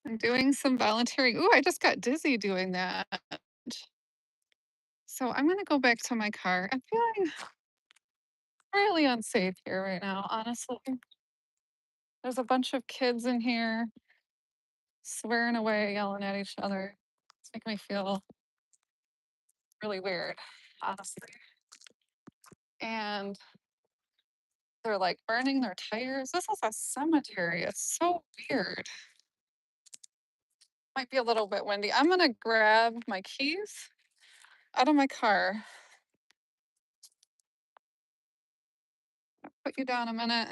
I'm doing some volunteering. Ooh, I just got dizzy doing that. So I'm gonna go back to my car. I'm feeling really unsafe here right now, honestly. There's a bunch of kids in here swearing away, yelling at each other. It's making me feel really weird, honestly. And they're like burning their tires. This is a cemetery. It's so weird. Might be a little bit windy. I'm gonna grab my keys out of my car. Put you down a minute.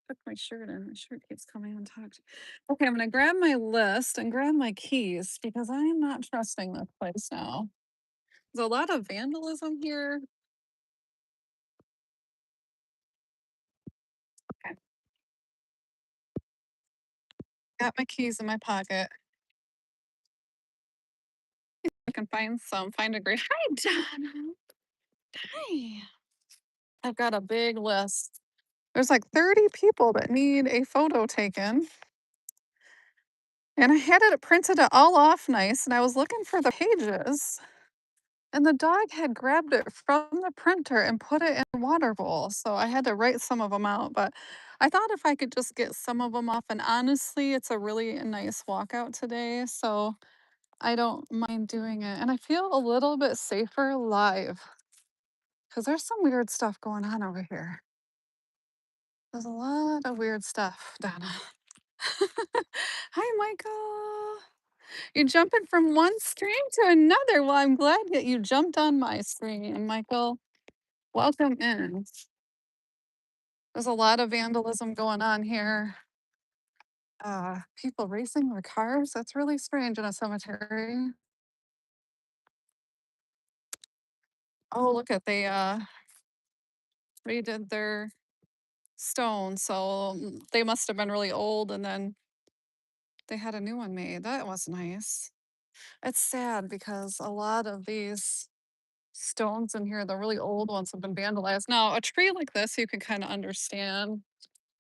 Put my shirt in. My shirt keeps coming untucked. Okay, I'm gonna grab my list and grab my keys because I am not trusting this place now. There's a lot of vandalism here. Okay, got my keys in my pocket. I can find a great. Hi, Donna. Hi. I've got a big list. There's like 30 people that need a photo taken. And I had it printed it all off nice, and I was looking for the pages. And the dog had grabbed it from the printer and put it in a water bowl, so I had to write some of them out, but I thought if I could just get some of them off, and honestly, it's a really nice walkout today, so I don't mind doing it, and I feel a little bit safer live because there's some weird stuff going on over here. There's a lot of weird stuff, Donna. Hi, Michael. You're jumping from one screen to another. Well, I'm glad that you jumped on my screen, Michael. Welcome in. There's a lot of vandalism going on here. People racing their cars. That's really strange in a cemetery. Oh, look at they redid their stone, so they must have been really old, and then they had a new one made. That was nice. It's sad because a lot of these stones in here, the really old ones, have been vandalized. Now, a tree like this, you can kind of understand,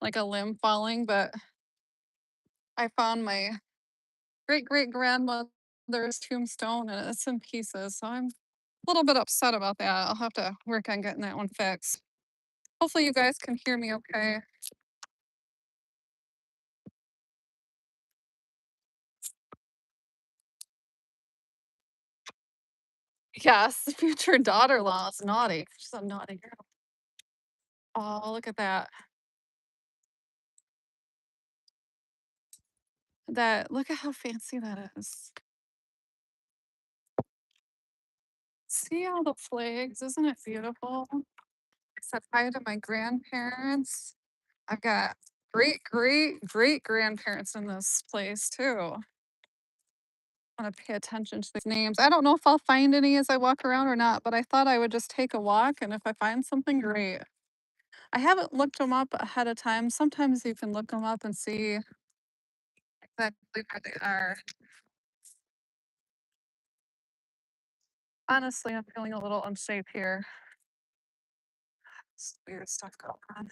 like a limb falling, but I found my great great grandmother's tombstone and it's in pieces. So I'm a little bit upset about that. I'll have to work on getting that one fixed. Hopefully, you guys can hear me okay. Yes, future daughter in law is naughty. She's a naughty girl. Oh, look at that. Look at how fancy that is. See all the flags? Isn't it beautiful? I said hi to my grandparents. I've got great great great grandparents in this place too. Want to pay attention to these names. I don't know if I'll find any as I walk around or not, but I thought I would just take a walk, and if I find something, great. I haven't looked them up ahead of time. Sometimes you can look them up and see exactly where they are. Honestly, I'm feeling a little unsafe here. Some weird stuff going on.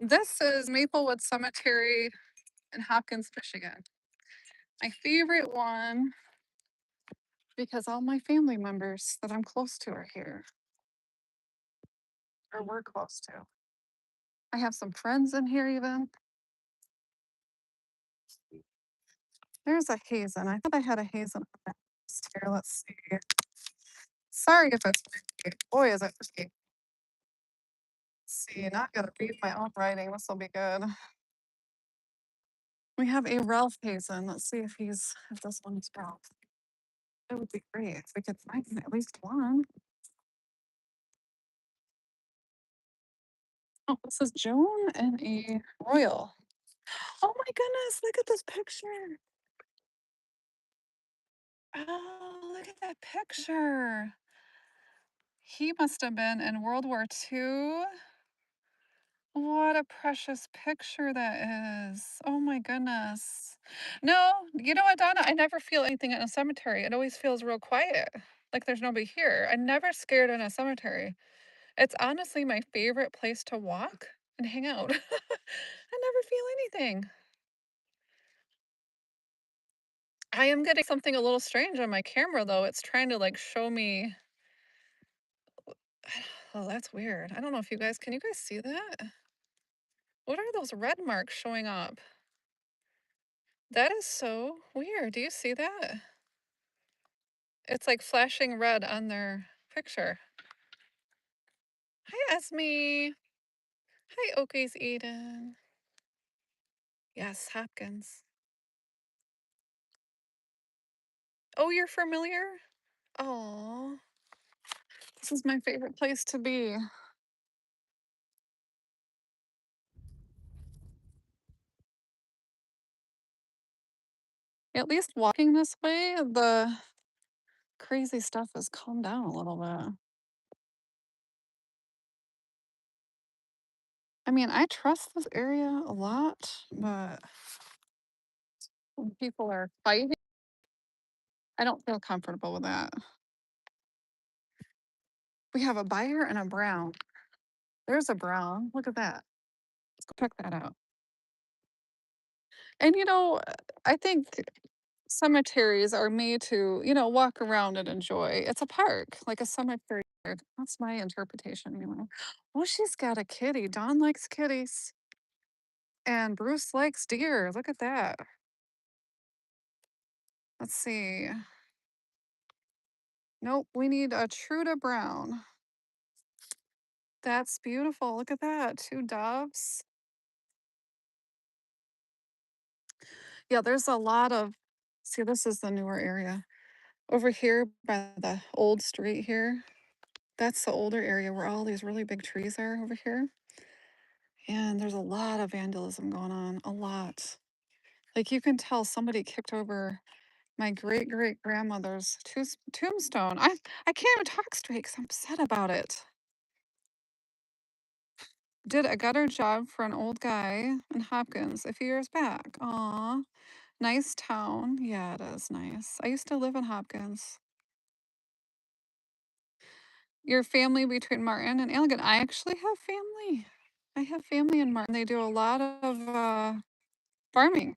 This is Maplewood Cemetery in Hopkins, Michigan. My favorite one because all my family members that I'm close to are here or we're close to. I have some friends in here even. There's a Hazen. I thought I had a Hazen on that list here. Let's see. Sorry if it's pretty. Boy, is it pretty. Let's see. Not gonna read my own writing. This will be good. We have a Ralph Hazen. Let's see if this one is Ralph. It would be great if we could find at least one. Oh, this is Joan and a Royal. Oh my goodness, look at this picture. Oh, look at that picture. He must have been in World War II. What a precious picture that is. Oh my goodness. No, you know what, Donna? I never feel anything in a cemetery. It always feels real quiet. like there's nobody here. I'm never scared in a cemetery. It's honestly my favorite place to walk and hang out. I never feel anything. I am getting something a little strange on my camera though. It's trying to like show me. Oh, that's weird. I don't know if you guys can you guys see that? What are those red marks showing up? That is so weird. Do you see that? It's like flashing red on their picture. Hi, Esme. Hi, Okies Eden. Yes, Hopkins. Oh, you're familiar? Oh, this is my favorite place to be. At least walking this way, the crazy stuff has calmed down a little bit. I mean, I trust this area a lot, but when people are fighting, I don't feel comfortable with that. We have a buyer and a brown. There's a brown. Look at that. Let's go check that out. And I think cemeteries are made to, walk around and enjoy. It's a park, like a cemetery park. That's my interpretation anyway. Oh, she's got a kitty. Dawn likes kitties. And Bruce likes deer. Look at that. Let's see. Nope, we need a Truda Brown. That's beautiful. Look at that. Two doves. Yeah, there's a lot of. See, this is the newer area. Over here by the old street here, that's the older area where all these really big trees are over here. And there's a lot of vandalism going on. A lot. Like you can tell somebody kicked over my great great grandmother's tombstone. I can't even talk straight because I'm upset about it. Did a gutter job for an old guy in Hopkins a few years back. Aw, nice town. Yeah, it is nice. I used to live in Hopkins. Your family between Martin and Allegan. I actually have family. I have family in Martin. They do a lot of farming.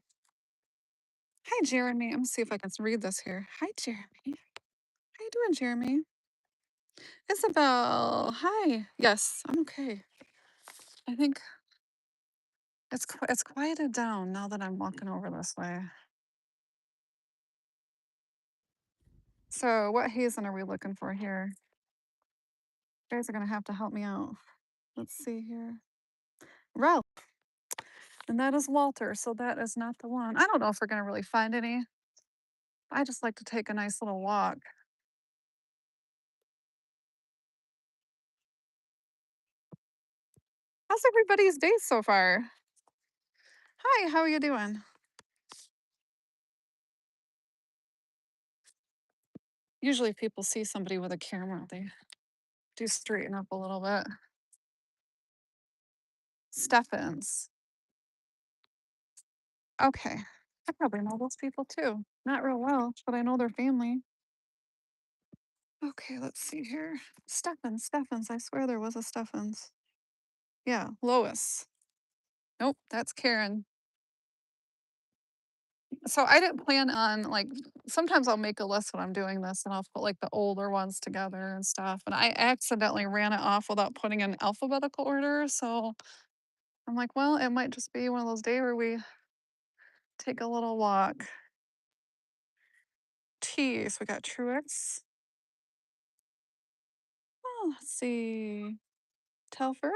Hi, Jeremy. I'm gonna see if I can read this here. Hi, Jeremy. How you doing, Jeremy? Isabel. Hi. Yes, I'm okay. I think it's quieted down now that I'm walking over this way. So, what hazen are we looking for here? You guys are gonna have to help me out. Let's see here. Ralph, and that is Walter. So that is not the one. I don't know if we're gonna really find any. I just like to take a nice little walk. How's everybody's day so far? Hi, how are you doing? Usually, if people see somebody with a camera, they do straighten up a little bit. Steffens. Okay. I probably know those people too. Not real well, but I know their family. Okay, let's see here. Steffens. I swear there was a Steffens. Yeah, Lois. Nope, that's Karen. So I didn't plan on like sometimes I'll make a list when I'm doing this and I'll put like the older ones together and stuff. And I accidentally ran it off without putting in alphabetical order. So I'm like, well, it might just be one of those days where we take a little walk. T. So we got Truex. Oh, let's see. Telford.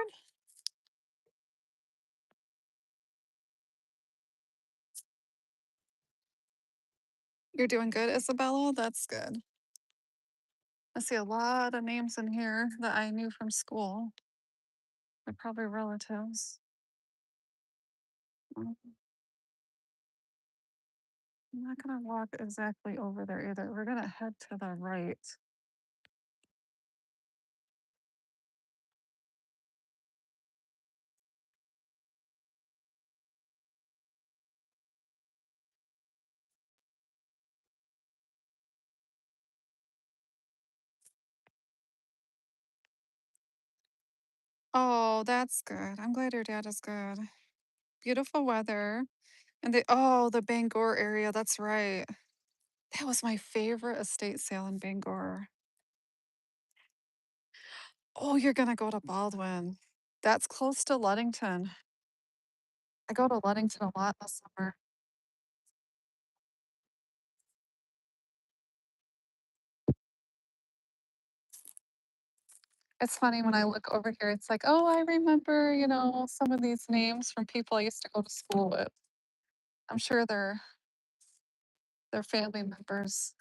You're doing good, Isabella. That's good. I see a lot of names in here that I knew from school. They're probably relatives. I'm not gonna walk exactly over there either. We're gonna head to the right. Oh, that's good. I'm glad your dad is good. Beautiful weather. And the Bangor area, that's right. That was my favorite estate sale in Bangor. Oh, you're gonna go to Baldwin. That's close to Ludington. I go to Ludington a lot this summer. It's funny when I look over here, it's like, oh, I remember, some of these names from people I used to go to school with. I'm sure they're family members.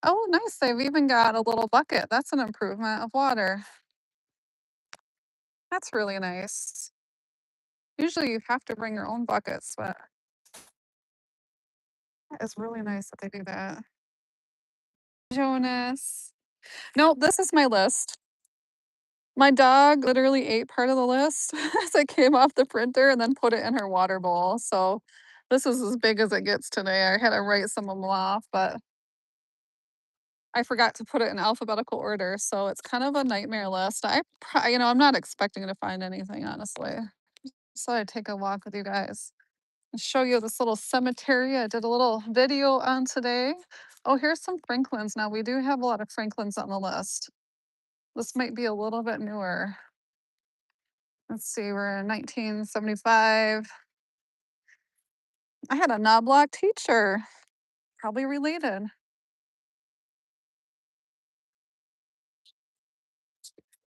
Oh, nice. They've even got a little bucket. That's an improvement of water. That's really nice. Usually you have to bring your own buckets, but it's really nice that they do that. Jonas. Nope, this is my list. My dog literally ate part of the list as it came off the printer and then put it in her water bowl. So this is as big as it gets today. I had to write some of them off, but I forgot to put it in alphabetical order. So it's kind of a nightmare list. I'm not expecting to find anything, honestly. So I'd take a walk with you guys and show you this little cemetery I did a little video on today. Oh, here's some Franklins. Now we do have a lot of Franklins on the list. This might be a little bit newer. Let's see, we're in 1975. I had a knobloch teacher, probably related.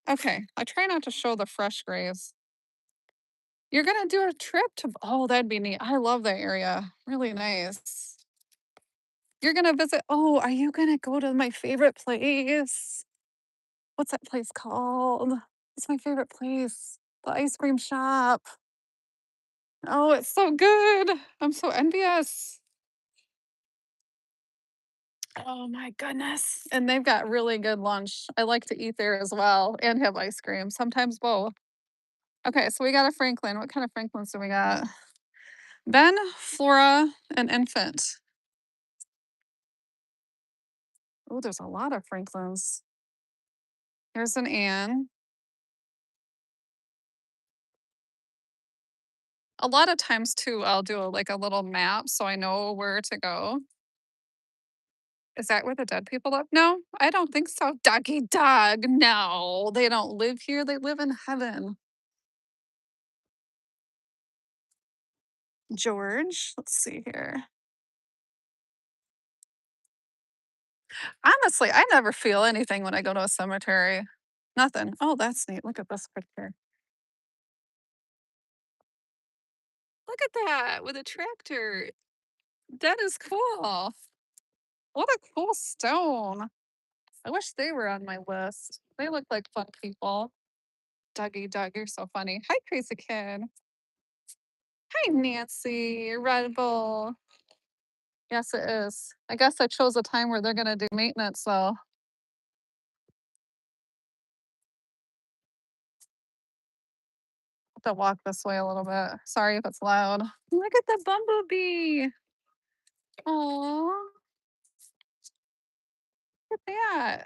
Okay, I try not to show the fresh graves. You're gonna do a trip to, oh, that'd be neat. I love that area. Really nice. You're gonna visit, oh, are you gonna go to my favorite place? What's that place called? It's my favorite place. The ice cream shop. Oh, it's so good. I'm so envious. Oh my goodness. And they've got really good lunch. I like to eat there as well and have ice cream, sometimes both. Okay, so we got a Franklin. What kind of Franklins do we got? Ben, Flora, and Infant. Oh, there's a lot of Franklins. Here's an Anne. A lot of times too, I'll do like a little map so I know where to go. Is that where the dead people live? No, I don't think so. Doggy dog. No, they don't live here. They live in heaven. George. Let's see here. Honestly, I never feel anything when I go to a cemetery. Nothing. Oh, that's neat. Look at this picture. Look at that with a tractor. That is cool. What a cool stone. I wish they were on my list. They look like fun people. Dougie, Doug, you're so funny. Hi, crazy kid. Hi, Nancy, Red Bull. Yes, it is. I guess I chose a time where they're going to do maintenance, so I'll have to walk this way a little bit. Sorry if it's loud. Look at the bumblebee. Oh, look at that.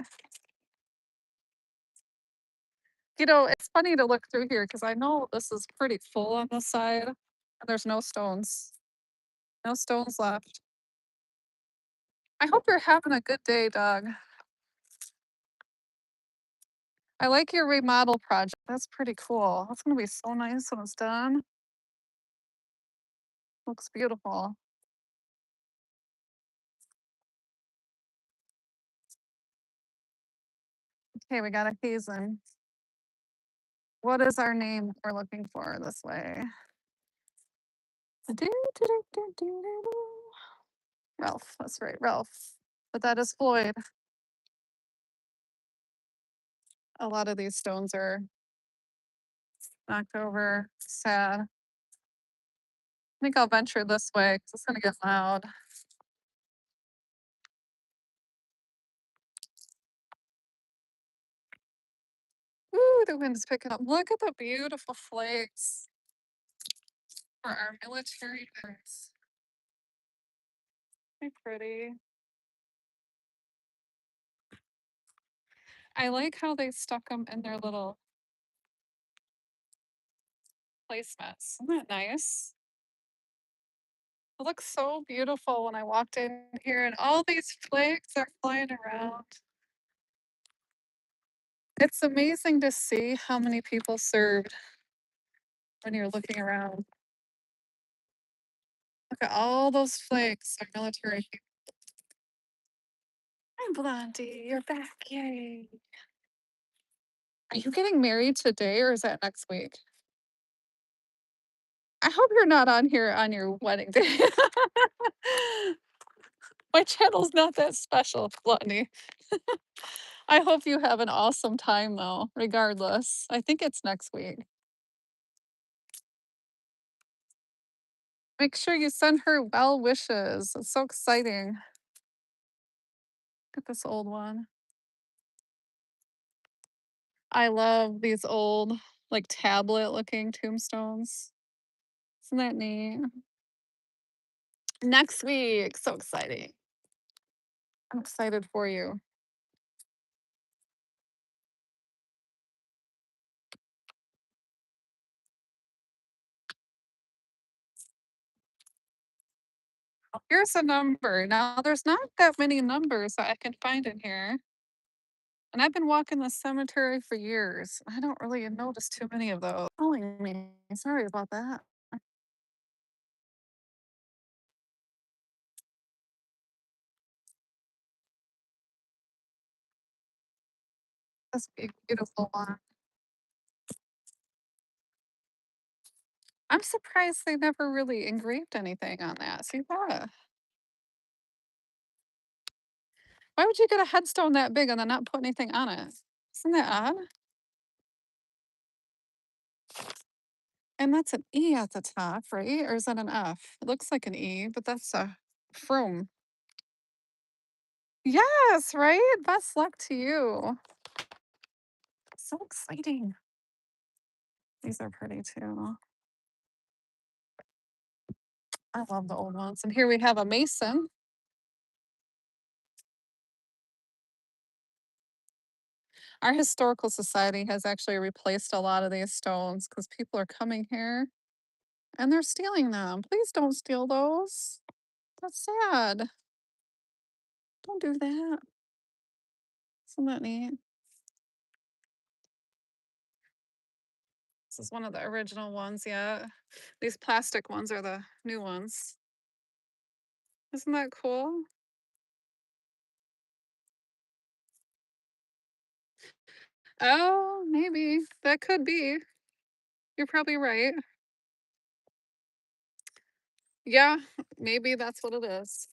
It's funny to look through here because I know this is pretty full on this side, and there's no stones. No stones left. I hope you're having a good day, Doug. I like your remodel project. That's pretty cool. That's gonna be so nice when it's done. Looks beautiful. Okay, we got a Hazen. What is our name we're looking for this way? Ralph. That's right, Ralph. But that is Floyd. A lot of these stones are knocked over. Sad. I think I'll venture this way because it's gonna get loud. Ooh, the wind's picking up. Look at the beautiful flags for our military birds. How pretty. I like how they stuck them in their little placemats. Isn't that nice? It looks so beautiful when I walked in here, and all these flags are flying around. It's amazing to see how many people served when you're looking around. Look at all those flags of military people. Hi, Blondie, you're back. Yay. Are you getting married today or is that next week? I hope you're not on here on your wedding day. My channel's not that special, Blondie. I hope you have an awesome time though, regardless. I think it's next week. Make sure you send her well wishes. It's so exciting. Look at this old one. I love these old, like tablet looking tombstones. Isn't that neat? Next week. So exciting. I'm excited for you. Here's a number. Now, there's not that many numbers that I can find in here. And I've been walking the cemetery for years. I don't really notice too many of those. Calling me. Sorry about that. This big, beautiful one. I'm surprised they never really engraved anything on that. See that? Why would you get a headstone that big and then not put anything on it? Isn't that odd? And that's an E at the top, right? Or is that an F? It looks like an E, but that's a from. Yes, right? Best luck to you. So exciting. These are pretty too. I love the old ones. And here we have a mason. Our historical society has actually replaced a lot of these stones because people are coming here and they're stealing them. Please don't steal those. That's sad. Don't do that. Isn't that neat? This is one of the original ones, yeah. These plastic ones are the new ones. Isn't that cool? Oh, maybe. That could be. You're probably right. Yeah, maybe that's what it is.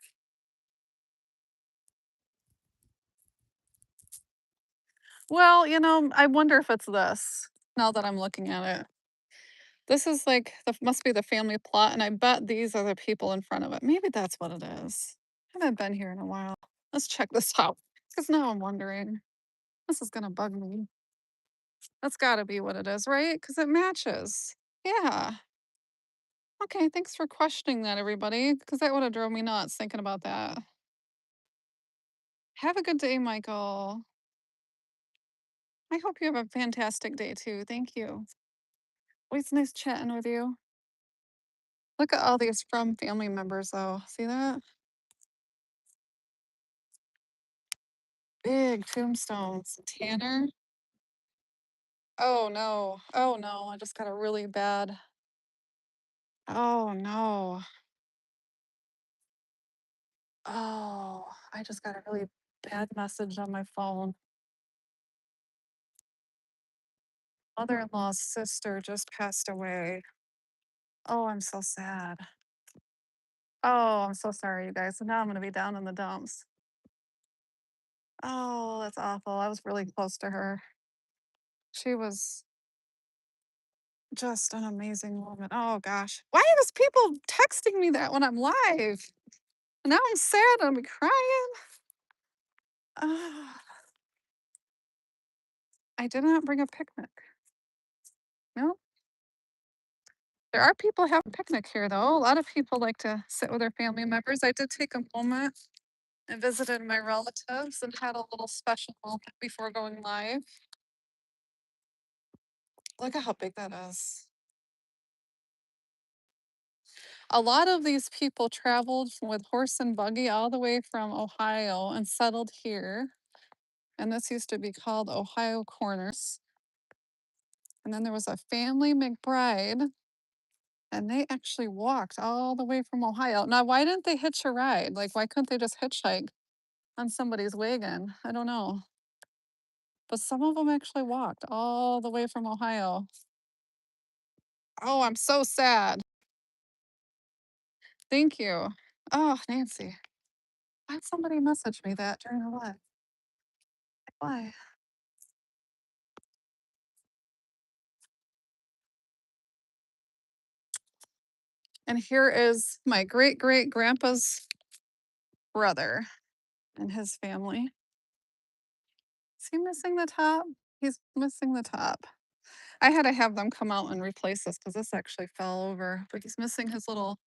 Well, I wonder if it's this now that I'm looking at it. This is like must be the family plot, and I bet these are the people in front of it. Maybe that's what it is. I haven't been here in a while. Let's check this out. Because now I'm wondering. This is gonna bug me. That's gotta be what it is, right? Because it matches. Yeah. Okay, thanks for questioning that, everybody. Because that would have drove me nuts thinking about that. Have a good day, Michael. I hope you have a fantastic day too. Thank you. Always nice chatting with you. Look at all these from family members, though. See that? Big tombstones. Tanner. Oh no. Oh no. I just got a really bad. Oh no. Oh, I just got a really bad message on my phone. Mother in law's sister just passed away. Oh, I'm so sad. Oh, I'm so sorry, you guys. So now I'm going to be down in the dumps. Oh, that's awful. I was really close to her. She was just an amazing woman. Oh gosh. Why are these people texting me that when I'm live? Now I'm sad. I'm crying. Ah, I did not bring a picnic. No. There are people having a picnic here though. A lot of people like to sit with their family members. I did take a moment I visited my relatives and had a little special moment before going live. Look at how big that is. A lot of these people traveled with horse and buggy all the way from Ohio and settled here. And this used to be called Ohio Corners. And then there was a family McBride, and they actually walked all the way from Ohio. Now, why didn't they hitch a ride? Like, why couldn't they just hitchhike on somebody's wagon? I don't know. But some of them actually walked all the way from Ohio. Oh, I'm so sad. Thank you. Oh, Nancy. Why'd somebody message me that during the live? Why? And here is my great great grandpa's brother and his family. Is he missing the top? He's missing the top. I had to have them come out and replace this because this actually fell over. But he's missing his little.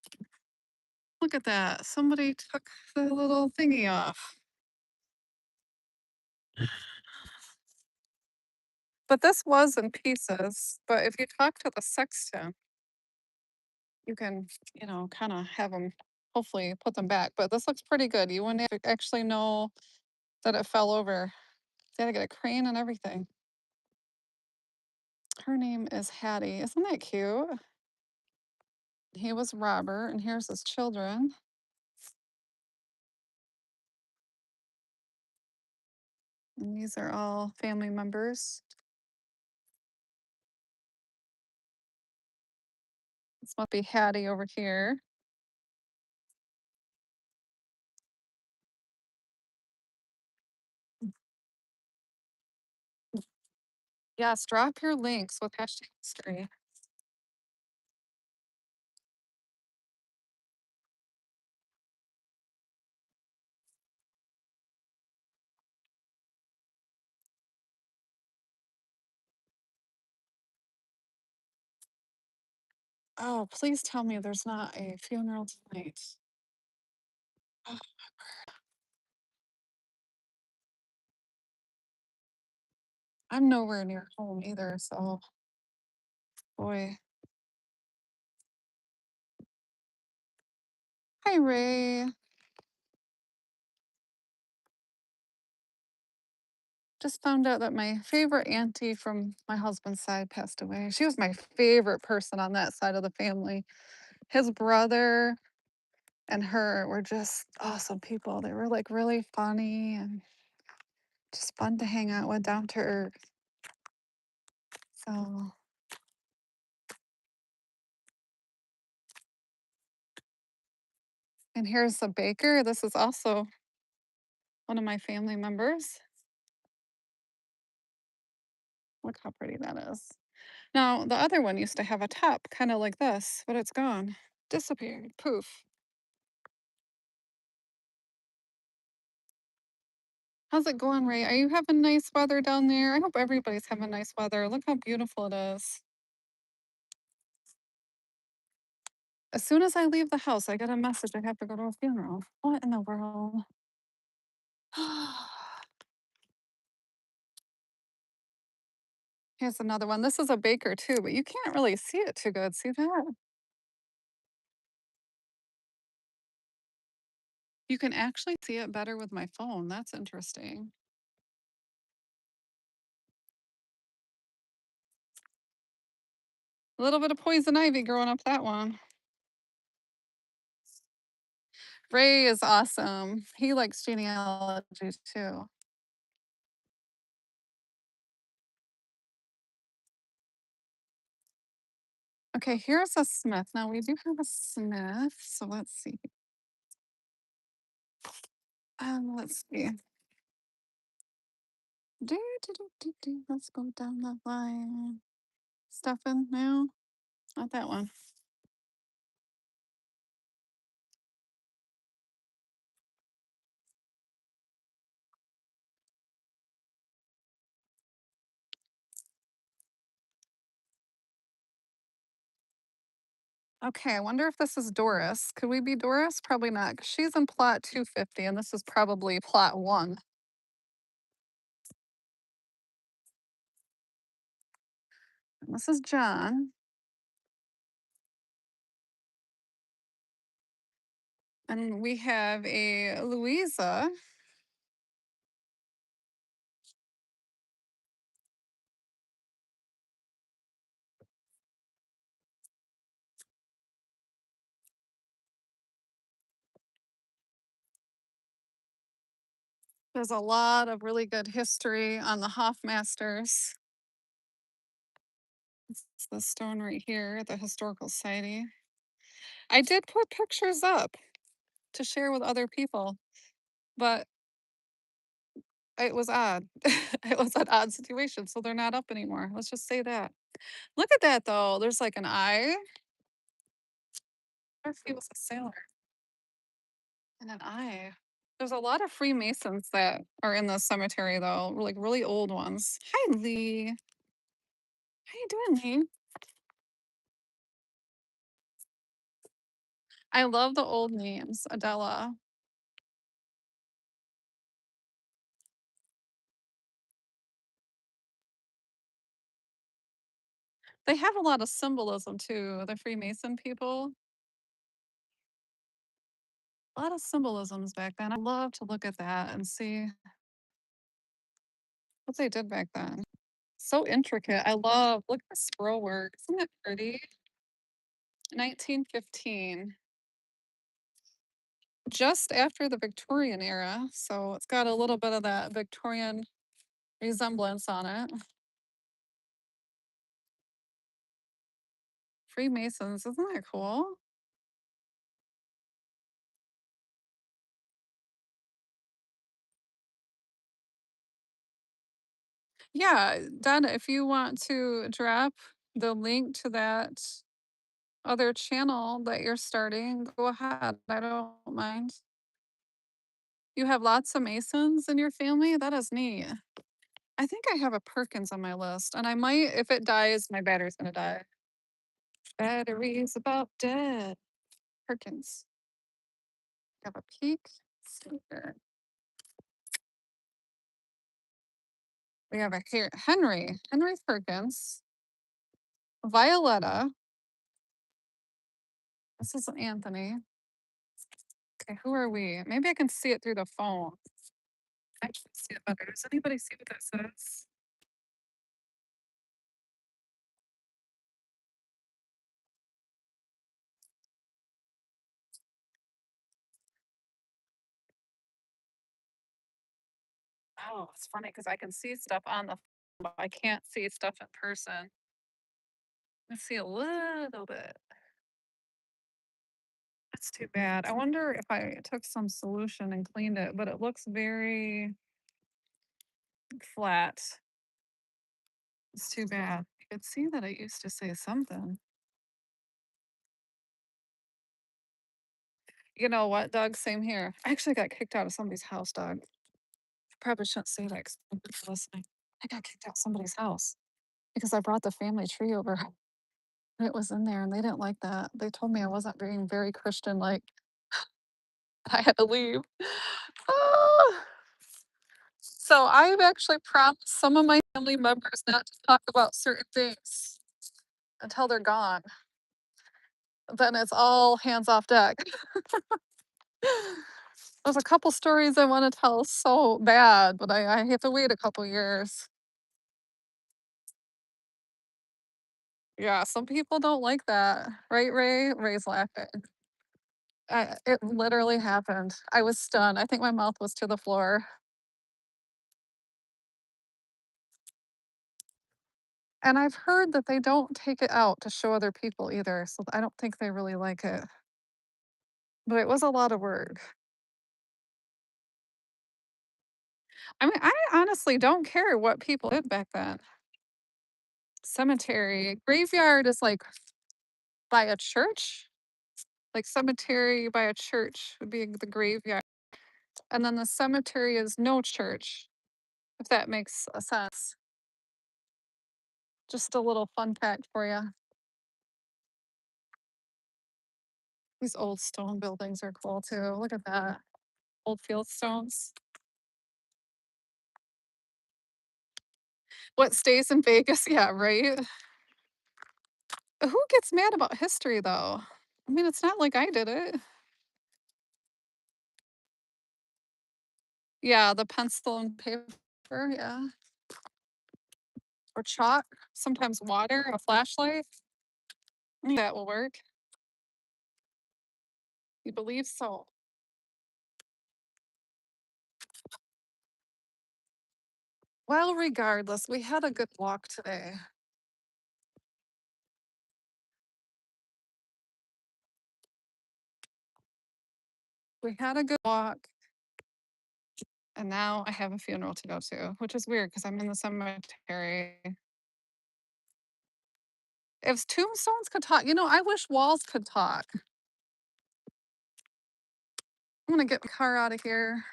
Look at that. Somebody took the little thingy off. But this was in pieces. But if you talk to the sexton, you can, kind of have them hopefully put them back. But this looks pretty good. You wouldn't actually know that it fell over. They had to get a crane and everything. Her name is Hattie. Isn't that cute? He was Robert, and here's his children. And these are all family members. This must be Hattie over here. Yes, drop your links with hashtag history. Oh, please tell me there's not a funeral tonight. Oh, I'm nowhere near home either, so boy. Hi, Ray. Just found out that my favorite auntie from my husband's side passed away. She was my favorite person on that side of the family. His brother and her were just awesome people. They were like really funny and just fun to hang out with, down to earth. So, and here's a baker. This is also one of my family members. Look how pretty that is. Now, the other one used to have a top, kind of like this, but it's gone. Disappeared. Poof. How's it going, Ray? Are you having nice weather down there? I hope everybody's having nice weather. Look how beautiful it is. As soon as I leave the house, I get a message I have to go to a funeral. What in the world? Here's another one. This is a baker too, but you can't really see it too good. See that? You can actually see it better with my phone. That's interesting. A little bit of poison ivy growing up that one. Ray is awesome. He likes genealogy too. Okay, here's a Smith. Now we do have a Smith, so let's see. Let's see. Let's go down the line. Stefan, no, not that one. Okay, I wonder if this is Doris. Could we be Doris? Probably not, 'cause she's in plot 250, and this is probably plot 1. And this is John, and we have a Louisa. There's a lot of really good history on the Hoffmasters. It's the stone right here, the Historical Society. I did put pictures up to share with other people, but it was odd. It was an odd situation, so they're not up anymore. Let's just say that. Look at that though. There's like an eye. I wonder if he was a sailor. And an eye. There's a lot of Freemasons that are in the cemetery though, like really old ones. Hi Lee. How you doing, Lee? I love the old names. Adela. They have a lot of symbolism too, the Freemason people. A lot of symbolisms back then. I love to look at that and see what they did back then. So intricate. I love look at the scroll work. Isn't that pretty? 1915. Just after the Victorian era. So it's got a little bit of that Victorian resemblance on it. Freemasons, isn't that cool? Yeah, Donna, if you want to drop the link to that other channel that you're starting, go ahead. I don't mind. You have lots of Masons in your family? That is neat. I think I have a Perkins on my list, and I might, if it dies, my battery's gonna die. Battery's about dead. Perkins. Have a peek. Let's see here. We have a here Henry Perkins, Violetta. This is Anthony. Okay, who are we? Maybe I can see it through the phone. I can see it better. Does anybody see what that says? Oh, it's funny because I can see stuff on the phone, but I can't see stuff in person. Let's see a little bit. That's too bad. I wonder if I took some solution and cleaned it, but it looks very flat. It's too bad. You could see that it used to say something. You know what, Doug? Same here. I actually got kicked out of somebody's house, Doug. Probably shouldn't say that 'cause nobody's listening. I got kicked out of somebody's house because I brought the family tree over. And it was in there and they didn't like that. They told me I wasn't being very Christian like. I had to leave. Ah. So I've actually promised some of my family members not to talk about certain things until they're gone. Then it's all hands off deck. There's a couple stories I want to tell so bad, but I have to wait a couple years. Yeah, some people don't like that. Right, Ray? Ray's laughing. It literally happened. I was stunned. I think my mouth was to the floor. And I've heard that they don't take it out to show other people either, so I don't think they really like it. But it was a lot of work. I mean, I honestly don't care what people did back then. Cemetery, graveyard is like by a church. Like cemetery by a church would be the graveyard. And then the cemetery is no church, if that makes a sense. Just a little fun fact for you. These old stone buildings are cool too. Look at that. Old field stones. What stays in Vegas? Yeah, right? Who gets mad about history though? I mean, it's not like I did it. Yeah, the pencil and paper, yeah. Or chalk, sometimes water, a flashlight. That will work. You believe so? Well, regardless, we had a good walk today. We had a good walk, and now I have a funeral to go to, which is weird because I'm in the cemetery. If tombstones could talk, I wish walls could talk. I'm gonna get my car out of here.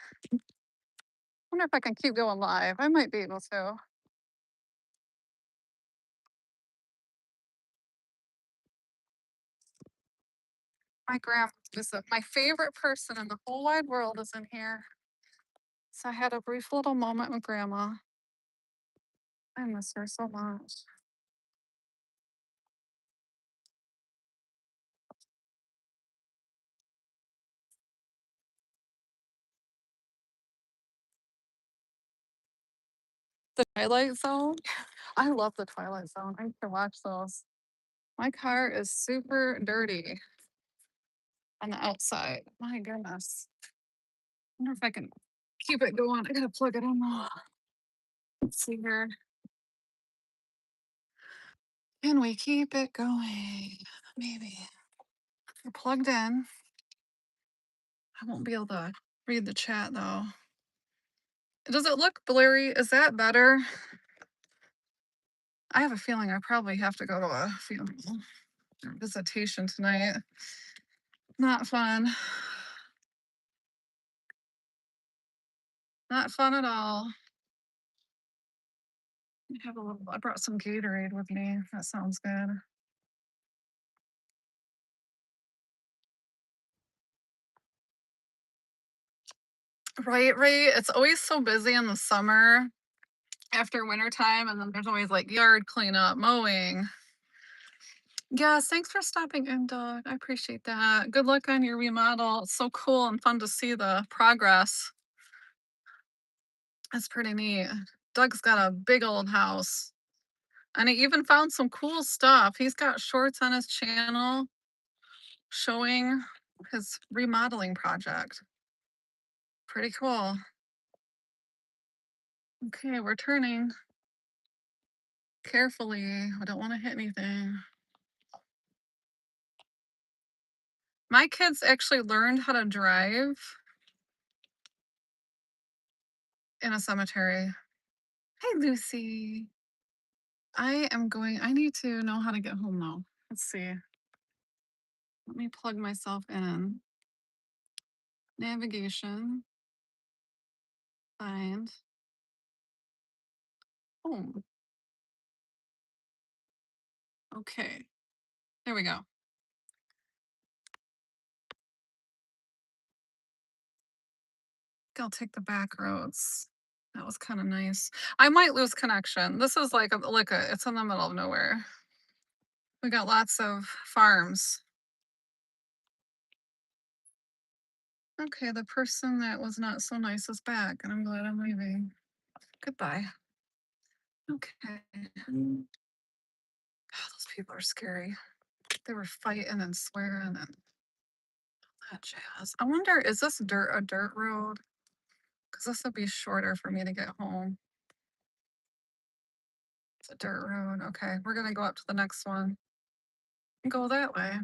Wonder if I can keep going live. I might be able to. My grandma is my favorite person in the whole wide world is in here. So I had a brief little moment with grandma. I miss her so much. The Twilight Zone. I love the Twilight Zone. I can watch those. My car is super dirty on the outside. My goodness. Wonder if I can keep it going. I gotta plug it in though. Let's see here. Can we keep it going? Maybe. We're plugged in. I won't be able to read the chat though. Does it look blurry? Is that better? I have a feeling I probably have to go to a funeral or visitation tonight. Not fun. Not fun at all. I brought some Gatorade with me. That sounds good. Right, right. It's always so busy in the summer after winter time, and then there's always like yard cleanup, mowing. Yes, thanks for stopping in, Doug. I appreciate that. Good luck on your remodel. It's so cool and fun to see the progress. It's pretty neat. Doug's got a big old house, and he even found some cool stuff. He's got shorts on his channel showing his remodeling project. Pretty cool. Okay, we're turning carefully. I don't want to hit anything. My kids actually learned how to drive in a cemetery. Hey, Lucy. I need to know how to get home now. Let's see. Let me plug myself in. Navigation. Find. Home. Okay. There we go. I'll take the back roads. That was kind of nice. I might lose connection. This is it's in the middle of nowhere. We got lots of farms. Okay, the person that was not so nice is back, and I'm glad I'm leaving. Goodbye. Okay. God, those people are scary. They were fighting and swearing and all that jazz. I wonder, is this a dirt road? Because this would be shorter for me to get home. It's a dirt road. Okay, we're gonna go up to the next one. Go that way.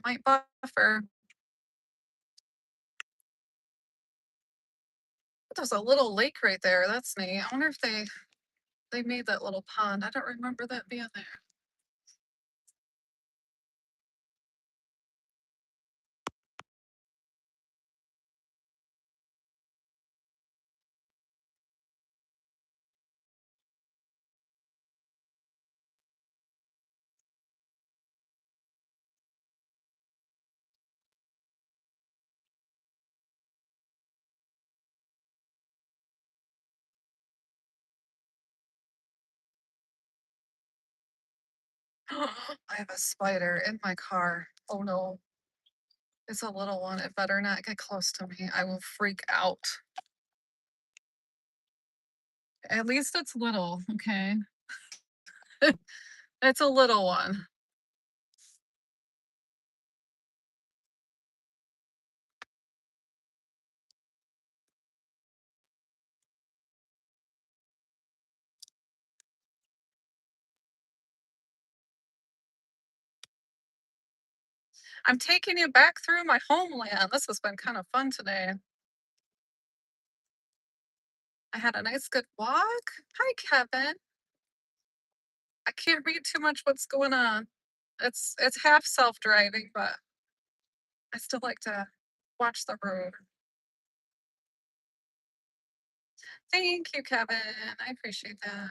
Might buffer. There's a little lake right there. That's neat. I wonder if they made that little pond. I don't remember that being there. I have a spider in my car. Oh no, it's a little one. It better not get close to me. I will freak out. At least it's little, okay? It's a little one. I'm taking you back through my homeland. This has been kind of fun today. I had a nice good walk. Hi, Kevin. I can't read too much what's going on. It's half self-driving, but I still like to watch the road. Thank you, Kevin. I appreciate that.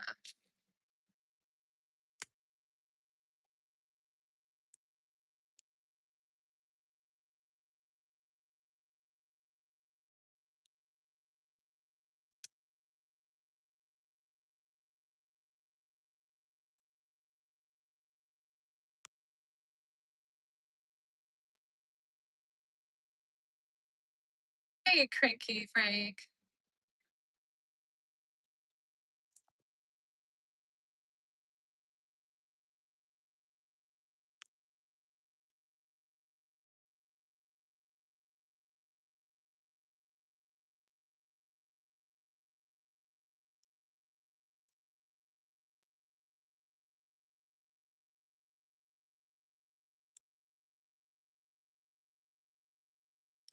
Hey, cranky Frank.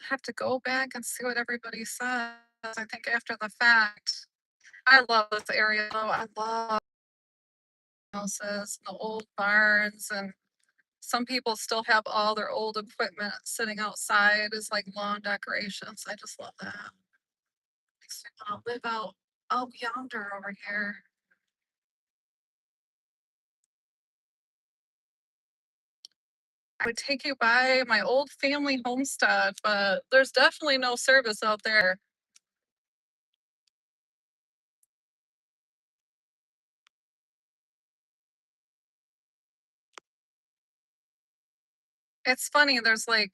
I have to go back and see what everybody says. I think after the fact. I love this area though. I love houses, the old barns, and some people still have all their old equipment sitting outside as like lawn decorations. I just love that. Makes me want to live out yonder over here. I would take you by my old family homestead, but there's definitely no service out there. It's funny, there's like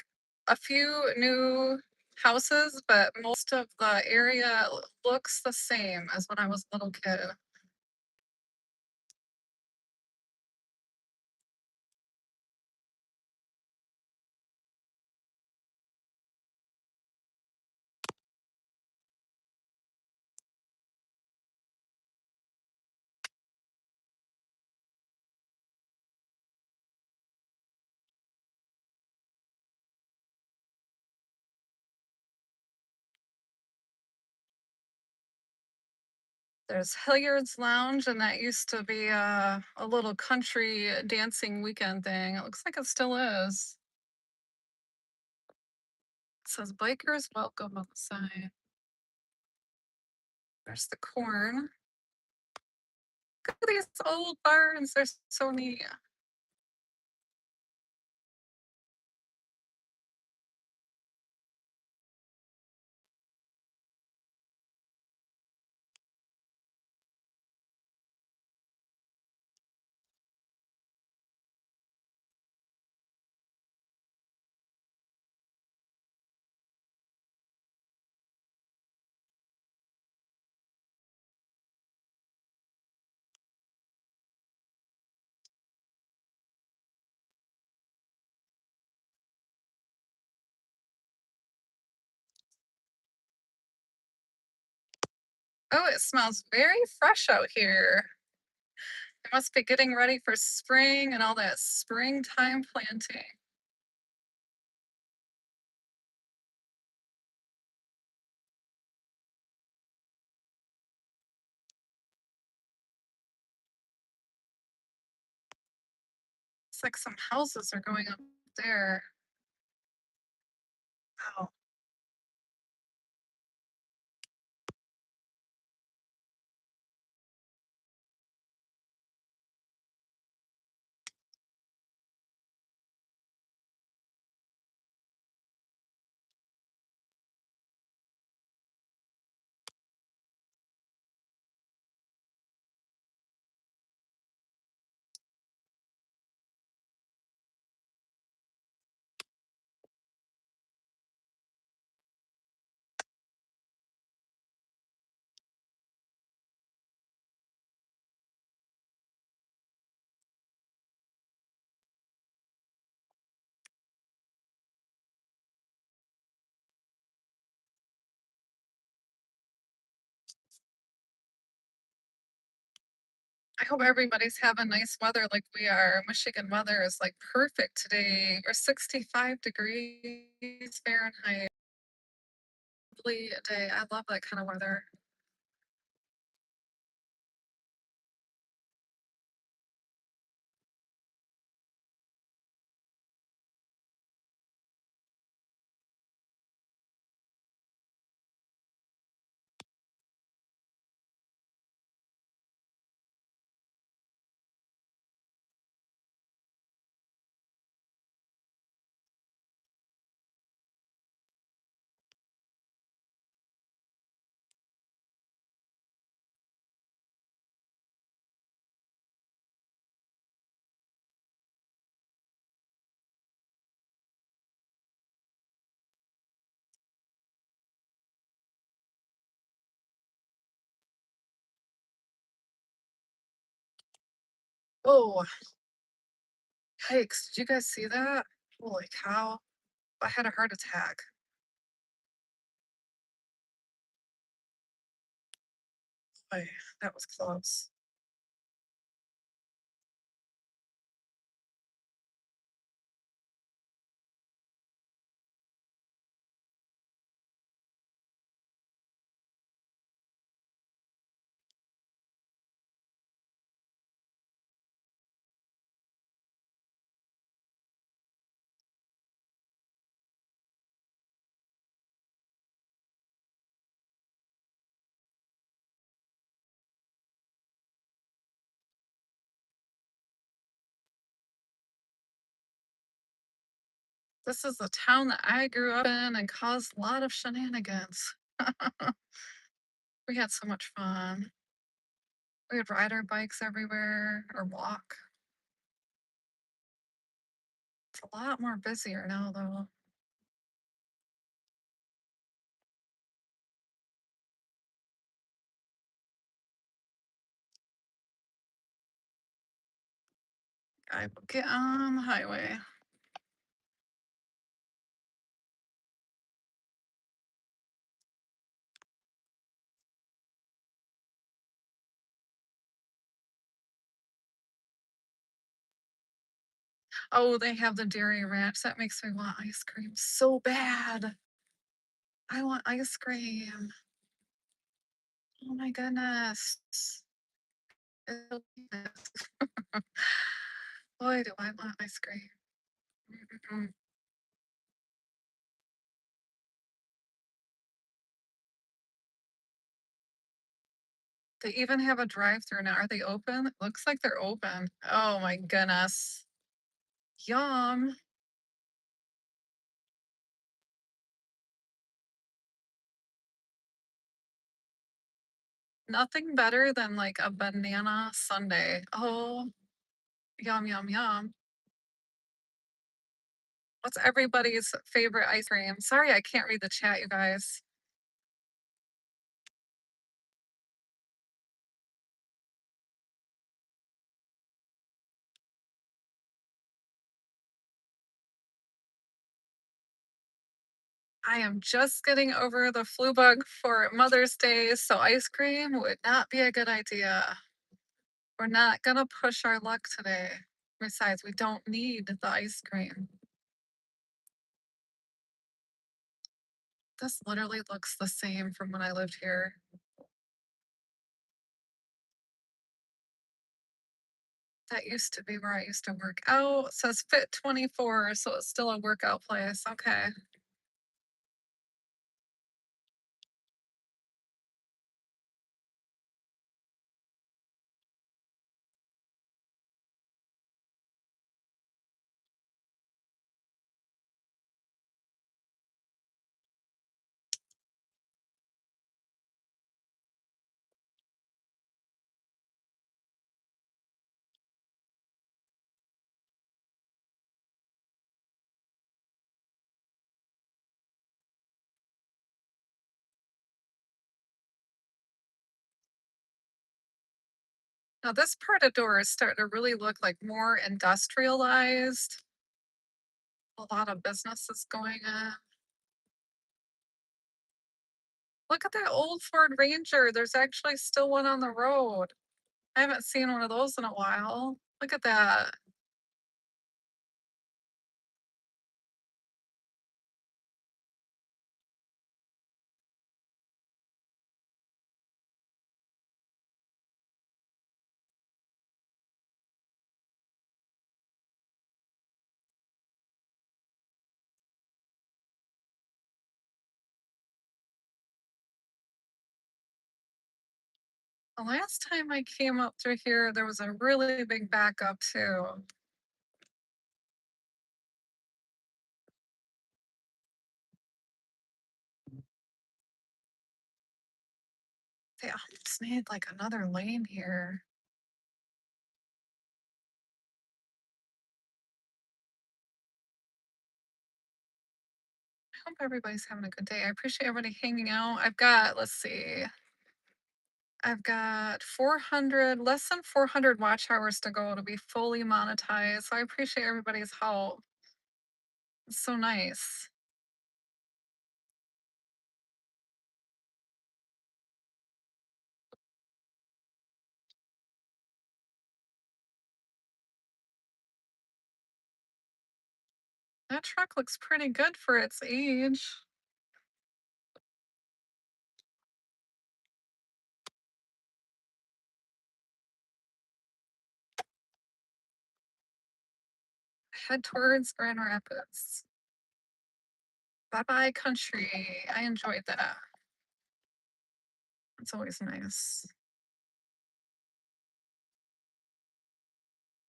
a few new houses, but most of the area looks the same as when I was a little kid. There's Hilliard's Lounge, and that used to be a little country dancing weekend thing. It looks like it still is. It says bikers welcome on the sign. There's the corn. Look at these old barns. They're so neat. Oh, it smells very fresh out here. It must be getting ready for spring and all that springtime planting. It's like some houses are going up there. Wow. I hope everybody's having nice weather like we are. Michigan weather is like perfect today. We're 65 degrees Fahrenheit. Lovely day. I love that kind of weather. Oh, hikes. Did you guys see that? Holy cow. I had a heart attack. Boy, that was close. This is the town that I grew up in and caused a lot of shenanigans. We had so much fun. We would ride our bikes everywhere or walk. It's a lot more busier now, though. I will get on the highway. Oh, they have the dairy ranch. That makes me want ice cream so bad. I want ice cream. Oh my goodness. Boy, do I want ice cream. Mm-mm. They even have a drive-through now. Are they open? Looks like they're open. Oh my goodness. Yum. Nothing better than like a banana sundae. Oh, yum, yum, yum. What's everybody's favorite ice cream? Sorry, I can't read the chat, you guys. I am just getting over the flu bug for Mother's Day, so ice cream would not be a good idea. We're not gonna push our luck today. Besides, we don't need the ice cream. This literally looks the same from when I lived here. That used to be where I used to work out. It says Fit 24, so it's still a workout place. Okay. Now this part of door is starting to really look like more industrialized. A lot of businesses going on. Look at that old Ford Ranger. There's actually still one on the road. I haven't seen one of those in a while. Look at that. The last time I came up through here, there was a really big backup too. They almost need like another lane here. I hope everybody's having a good day. I appreciate everybody hanging out. Let's see, I've got 400, less than 400 watch hours to go to be fully monetized. So I appreciate everybody's help. It's so nice. That truck looks pretty good for its age. Head towards Grand Rapids. Bye bye, country. I enjoyed that. It's always nice.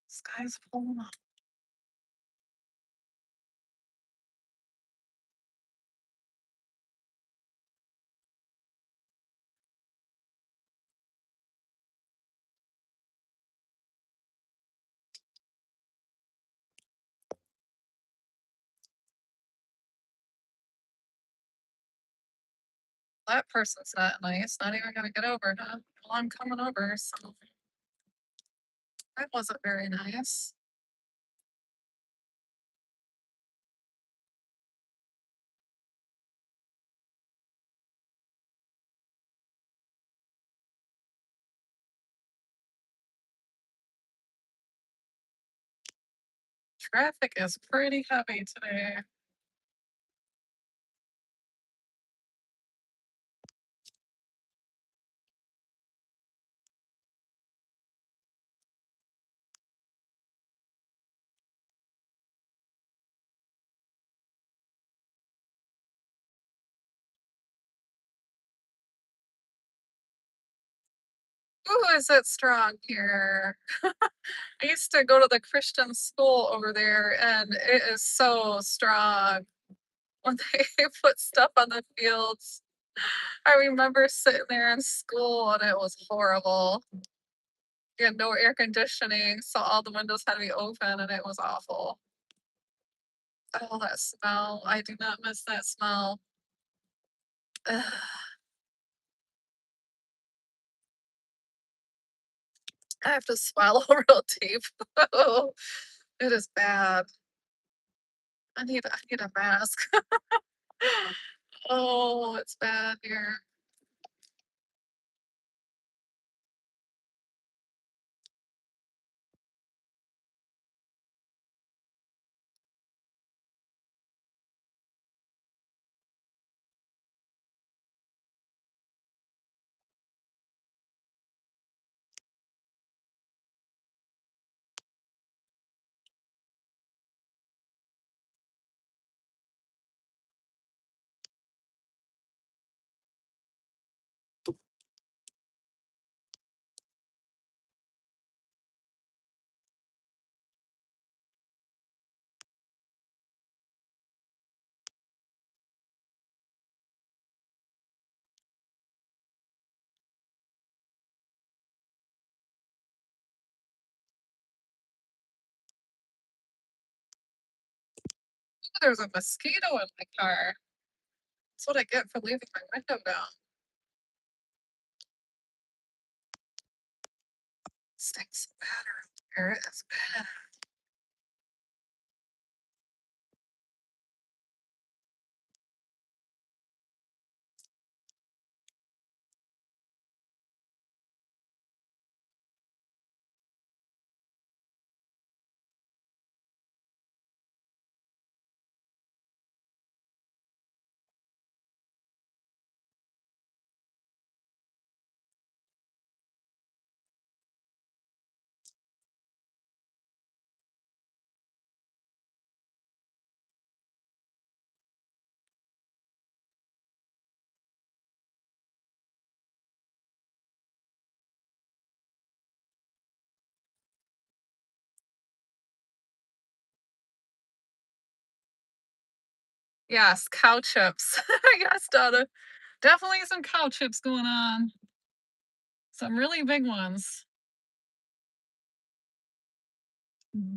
Sky's full. That person's not nice. Not even gonna get over, huh? Well, I'm coming over, so that wasn't very nice. Traffic is pretty heavy today. Ooh, is it strong here? I used to go to the Christian school over there, and it is so strong when they put stuff on the fields. I remember sitting there in school, and it was horrible. We had no air conditioning, so all the windows had to be open, and it was awful. Oh, that smell. I do not miss that smell. Ugh, I have to swallow real deep. Oh, it is bad. I need a mask. Oh, it's bad here. There's a mosquito in my car. That's what I get for leaving my window down. Stinks so bad around here. It is bad. Yes, cow chips. Yes, Donna. Definitely some cow chips going on. Some really big ones.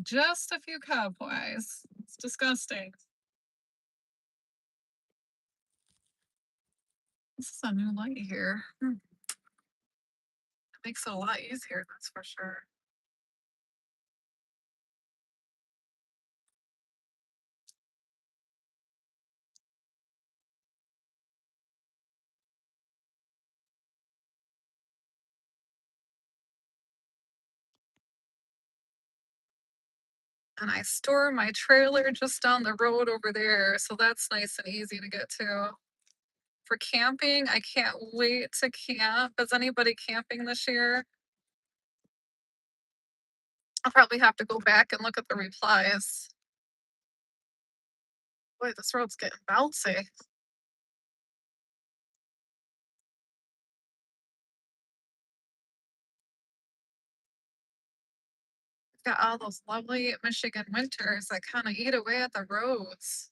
Just a few cow pies. It's disgusting. This is a new light here. It makes it a lot easier, that's for sure. And I store my trailer just down the road over there, so that's nice and easy to get to. For camping, I can't wait to camp. Is anybody camping this year? I'll probably have to go back and look at the replies. Boy, this road's getting bouncy. Got all those lovely Michigan winters that kind of eat away at the roads.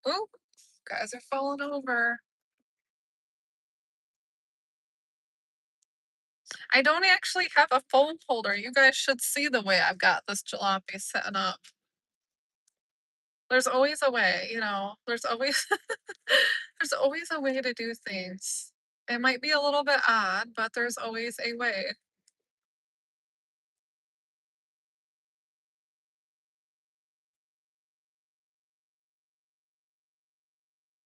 Oh, guys are falling over. I don't actually have a phone holder. You guys should see the way I've got this jalopy set up. There's always a way, there's always there's always a way to do things. It might be a little bit odd, but there's always a way.